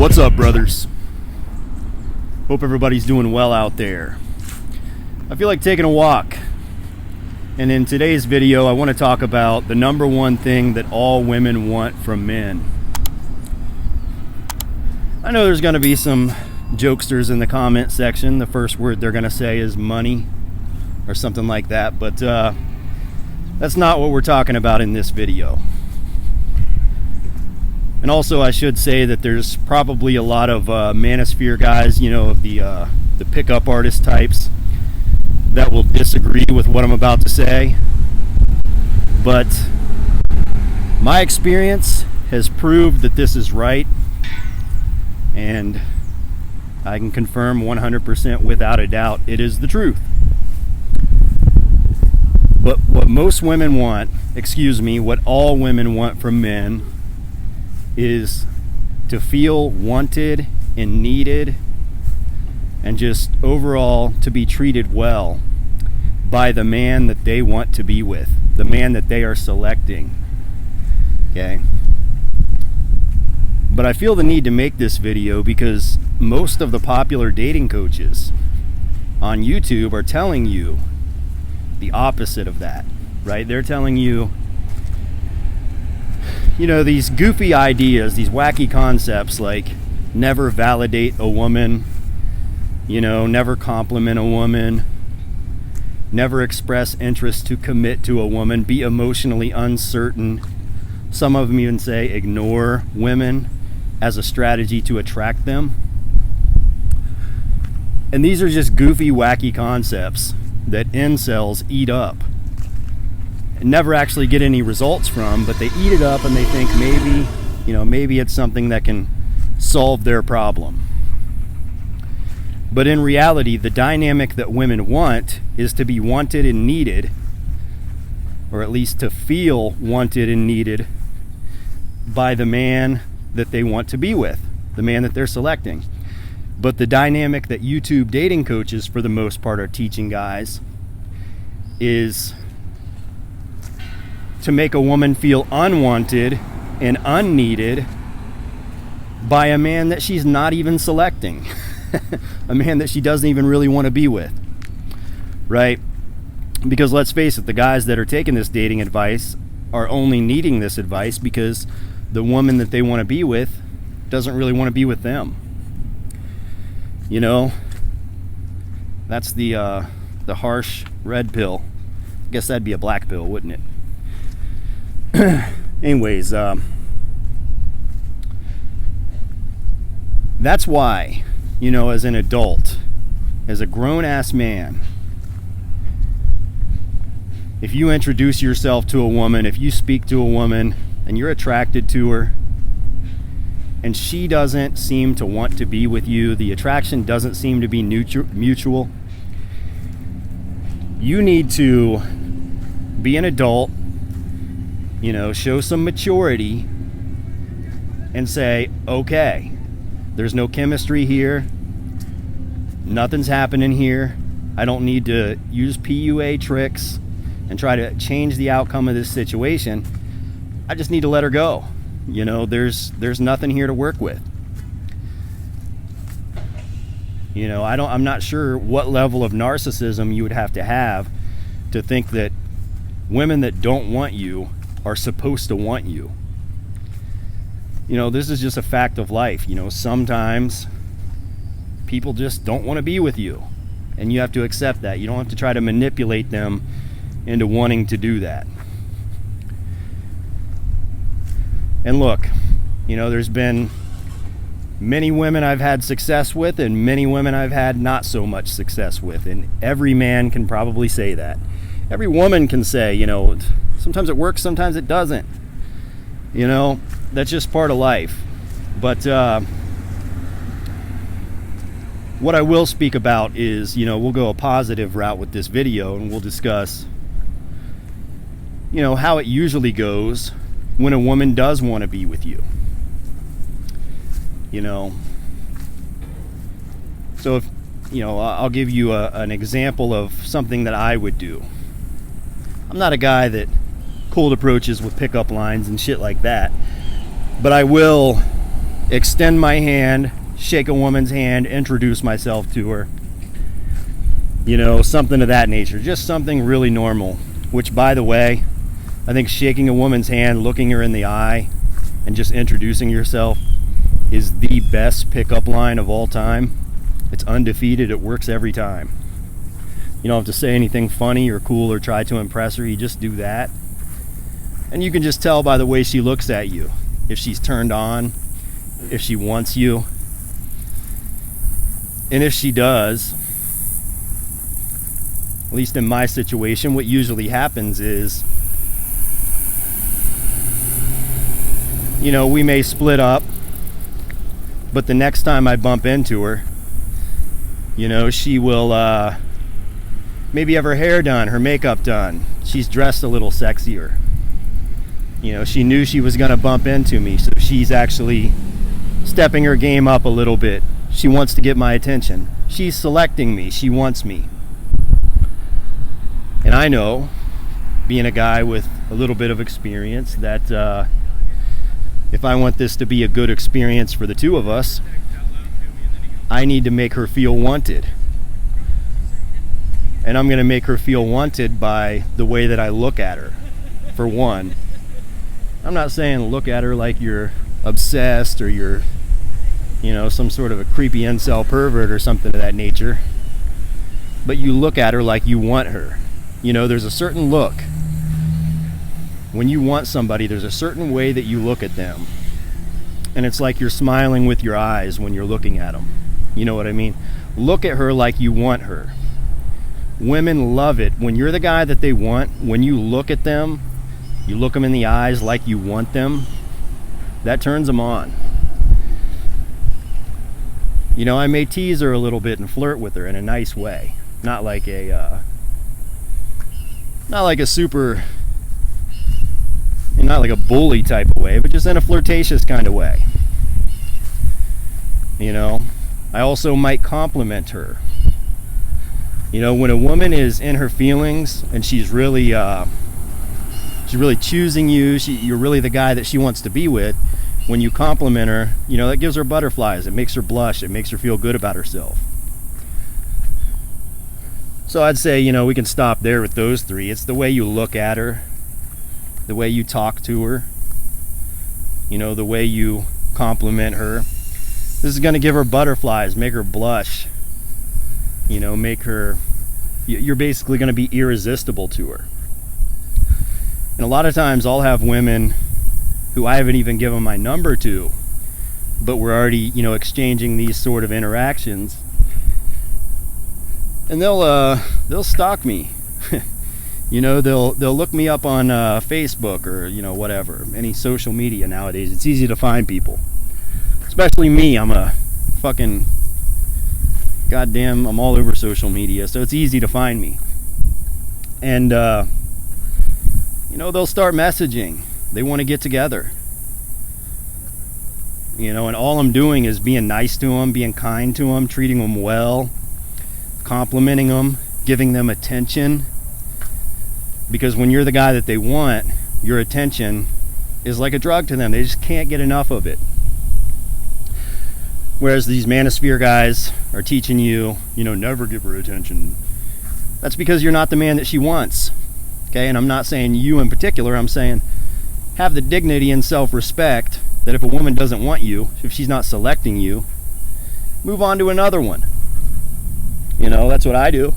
What's up, brothers? Hope everybody's doing well out there. I feel like taking a walk. And in today's video, I want to talk about the number one thing that all women want from men. I know there's going to be some jokesters in the comment section. The first word they're going to say is money or something like that, but that's not what we're talking about in this video. And also, I should say that there's probably a lot of manosphere guys, the pickup artist types, that will disagree with what I'm about to say. But my experience has proved that this is right, and I can confirm 100% without a doubt it is the truth. But what most women want, what all women want from men is to feel wanted and needed, and just overall to be treated well by the man that they want to be with, the man that they are selecting. Okay? But I feel the need to make this video because most of the popular dating coaches on YouTube are telling you the opposite of that, right? They're telling you, these goofy ideas, these wacky concepts like never validate a woman, never compliment a woman, never express interest to commit to a woman, be emotionally uncertain. Some of them even say ignore women as a strategy to attract them. And these are just goofy, wacky concepts that incels eat up and never actually get any results from, but they eat it up and they think maybe it's something that can solve their problem. But in reality, the dynamic that women want is to be wanted and needed, or at least to feel wanted and needed by the man that they want to be with, the man that they're selecting. But the dynamic that YouTube dating coaches, for the most part, are teaching guys is to make a woman feel unwanted and unneeded by a man that she's not even selecting. A man that she doesn't even really want to be with, right? Because let's face it, the guys that are taking this dating advice are only needing this advice because the woman that they want to be with doesn't really want to be with them. That's the harsh red pill. I guess that'd be a black pill, wouldn't it? Anyways, that's why, as an adult, as a grown-ass man, if you introduce yourself to a woman, if you speak to a woman and you're attracted to her and she doesn't seem to want to be with you, the attraction doesn't seem to be mutual, you need to be an adult, show some maturity and say, okay, there's no chemistry here, nothing's happening here, I don't need to use PUA tricks and try to change the outcome of this situation. I just need to let her go. There's nothing here to work with. I'm not sure what level of narcissism you would have to think that women that don't want you are supposed to want you. This is just a fact of life. Sometimes people just don't want to be with you, and you have to accept that. You don't have to try to manipulate them into wanting to do that. And look, there's been many women I've had success with and many women I've had not so much success with, and every man can probably say that. Every woman can say, sometimes it works, sometimes it doesn't. That's just part of life. But what I will speak about is, we'll go a positive route with this video, and we'll discuss, how it usually goes when a woman does want to be with you. So if, I'll give you an example of something that I would do. I'm not a guy that cold approaches with pickup lines and shit like that, but I will extend my hand, shake a woman's hand, introduce myself to her. Something of that nature. Just something really normal. Which, by the way, I think shaking a woman's hand, looking her in the eye, and just introducing yourself is the best pickup line of all time. It's undefeated. It works every time. You don't have to say anything funny or cool or try to impress her. You just do that. And you can just tell by the way she looks at you if she's turned on, if she wants you. And if she does, at least in my situation, what usually happens is, we may split up, but the next time I bump into her, she will maybe have her hair done, her makeup done. She's dressed a little sexier. She knew she was going to bump into me, so she's actually stepping her game up a little bit. She wants to get my attention. She's selecting me. She wants me. And I know, being a guy with a little bit of experience, that if I want this to be a good experience for the two of us, I need to make her feel wanted. And I'm going to make her feel wanted by the way that I look at her, for one. I'm not saying look at her like you're obsessed or you're, some sort of a creepy incel pervert or something of that nature. But you look at her like you want her. There's a certain look. When you want somebody, there's a certain way that you look at them. And it's like you're smiling with your eyes when you're looking at them. You know what I mean? Look at her like you want her. Women love it. When you're the guy that they want, when you look at them, you look them in the eyes like you want them, that turns them on. I may tease her a little bit and flirt with her in a nice way. Not like a bully type of way, but just in a flirtatious kind of way. I also might compliment her. When a woman is in her feelings and she's really choosing you, you're really the guy that she wants to be with. When you compliment her, that gives her butterflies. It makes her blush. It makes her feel good about herself. So I'd say, we can stop there with those three. It's the way you look at her, the way you talk to her, the way you compliment her. This is going to give her butterflies, make her blush, make her, you're basically going to be irresistible to her. And a lot of times I'll have women who I haven't even given my number to, but we're already, exchanging these sort of interactions. And they'll stalk me. They'll look me up on Facebook or whatever, any social media nowadays. It's easy to find people, especially me. I'm a fucking goddamn. I'm all over social media, so it's easy to find me. And they'll start messaging. They want to get together. And all I'm doing is being nice to them, being kind to them, treating them well, complimenting them, giving them attention. Because when you're the guy that they want, your attention is like a drug to them. They just can't get enough of it. Whereas these manosphere guys are teaching you, never give her attention. That's because you're not the man that she wants. Okay, and I'm not saying you in particular. I'm saying have the dignity and self-respect that if a woman doesn't want you, if she's not selecting you, move on to another one. That's what I do.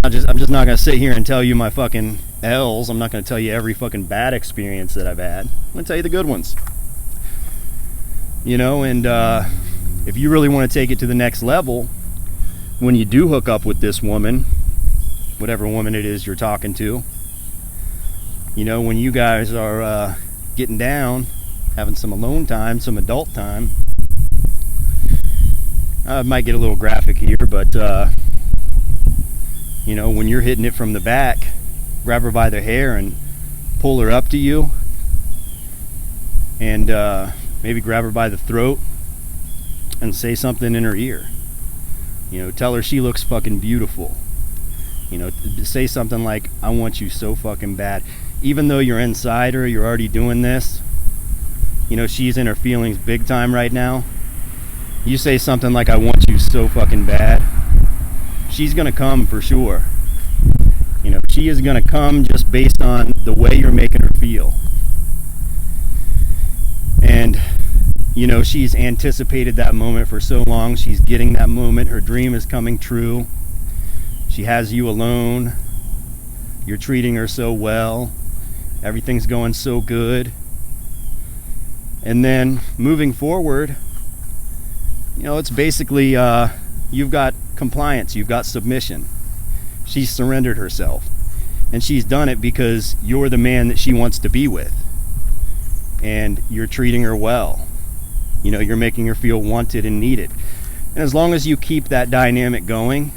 I'm just not going to sit here and tell you my fucking L's. I'm not going to tell you every fucking bad experience that I've had. I'm going to tell you the good ones. And if you really want to take it to the next level, when you do hook up with this woman, whatever woman it is you're talking to, when you guys are getting down, having some alone time, some adult time, I might get a little graphic here, but when you're hitting it from the back, grab her by the hair and pull her up to you, and maybe grab her by the throat and say something in her ear. Tell her she looks fucking beautiful. Say something like, I want you so fucking bad. Even though you're inside her, you're already doing this, she's in her feelings big time right now, you say something like, I want you so fucking bad, she's gonna come for sure. She is gonna come just based on the way you're making her feel. And she's anticipated that moment for so long. She's getting that moment. Her dream is coming true. She has you alone. You're treating her so well. Everything's going so good. And then moving forward, it's basically you've got compliance, you've got submission. She's surrendered herself, and she's done it because you're the man that she wants to be with, and you're treating her well. You're making her feel wanted and needed. And as long as you keep that dynamic going,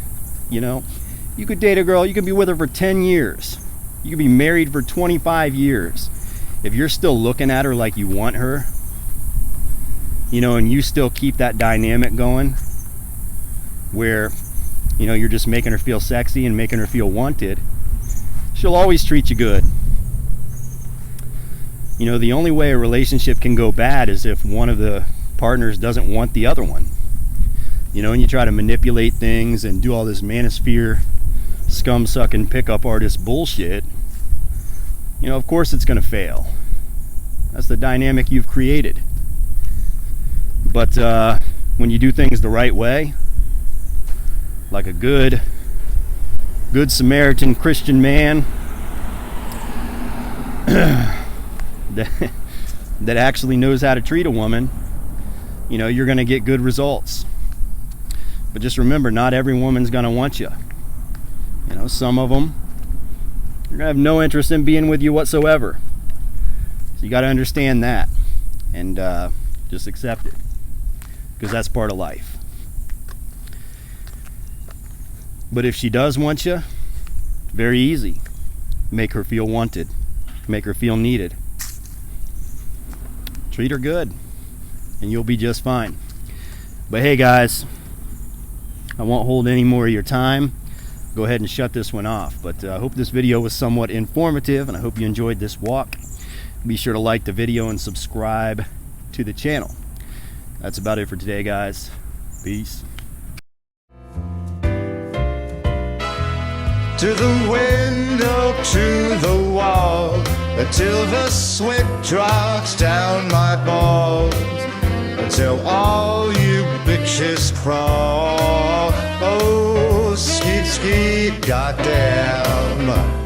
you could date a girl, you could be with her for 10 years, you could be married for 25 years. If you're still looking at her like you want her, and you still keep that dynamic going where, you're just making her feel sexy and making her feel wanted, she'll always treat you good. The only way a relationship can go bad is if one of the partners doesn't want the other one. And you try to manipulate things and do all this manosphere, scum-sucking pickup artist bullshit. Of course it's going to fail. That's the dynamic you've created. But when you do things the right way, like a good Samaritan Christian man that actually knows how to treat a woman, you're going to get good results. But just remember, not every woman's going to want you. Some of them are going to have no interest in being with you whatsoever. So you got to understand that and just accept it, because that's part of life. But if she does want you, very easy. Make her feel wanted. Make her feel needed. Treat her good, and you'll be just fine. But hey guys, I won't hold any more of your time. Go ahead and shut this one off. But I hope this video was somewhat informative, and I hope you enjoyed this walk. Be sure to like the video and subscribe to the channel. That's about it for today, guys. Peace. To the window, to the wall, until the sweat drops down my balls, until all you bitches crawl. Oh, skeet, skeet, goddamn.